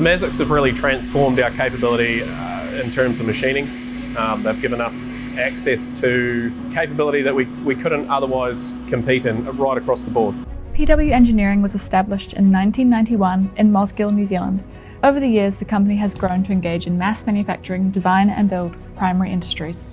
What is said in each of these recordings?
The Mazaks have really transformed our capability in terms of machining. They've given us access to capability that we couldn't otherwise compete in right across the board. PW Engineering was established in 1991 in Mosgiel, New Zealand. Over the years, the company has grown to engage in mass manufacturing, design and build for primary industries.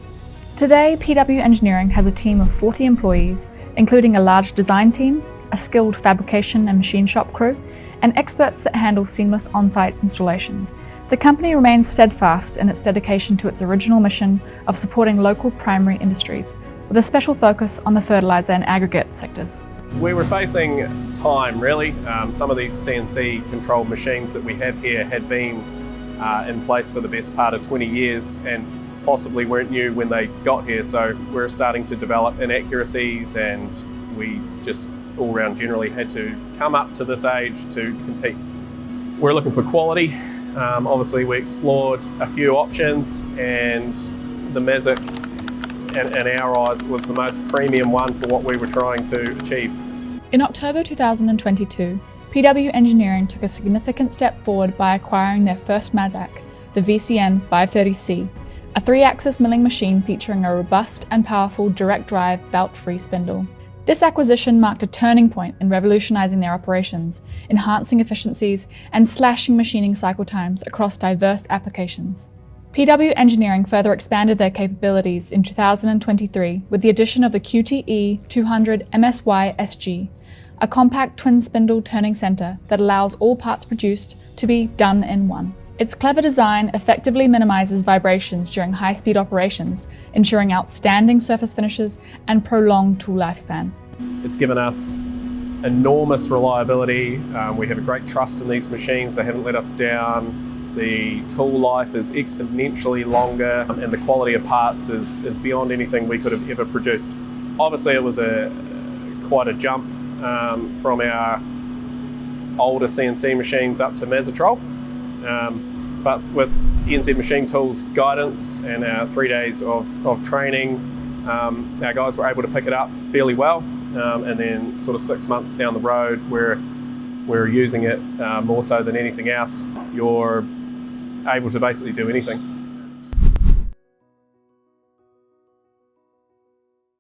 Today, PW Engineering has a team of 40 employees, including a large design team, a skilled fabrication and machine shop crew, and experts that handle seamless on-site installations. The company remains steadfast in its dedication to its original mission of supporting local primary industries, with a special focus on the fertiliser and aggregate sectors. We were facing time, really. Some of these CNC controlled machines that we have here had been in place for the best part of 20 years and possibly weren't new when they got here, so we're starting to develop inaccuracies, and we just all round generally had to come up to this age to compete. We're looking for quality. Obviously we explored a few options, and the Mazak in our eyes was the most premium one for what we were trying to achieve. In October 2022, PW Engineering took a significant step forward by acquiring their first Mazak, the VCN-530C, a 3-axis milling machine featuring a robust and powerful direct drive belt-free spindle. This acquisition marked a turning point in revolutionising their operations, enhancing efficiencies and slashing machining cycle times across diverse applications. PW Engineering further expanded their capabilities in 2023 with the addition of the QTE 200MSY SG, a compact twin spindle turning centre that allows all parts produced to be done in one. Its clever design effectively minimises vibrations during high-speed operations, ensuring outstanding surface finishes and prolonged tool lifespan. It's given us enormous reliability. We have a great trust in these machines. They haven't let us down. The tool life is exponentially longer, and the quality of parts is beyond anything we could have ever produced. Obviously, it was quite a jump from our older CNC machines up to Mazak. But with NZ Machine Tools guidance and our 3 days of training, our guys were able to pick it up fairly well. And then sort of 6 months down the road, we're using it more so than anything else. You're able to basically do anything.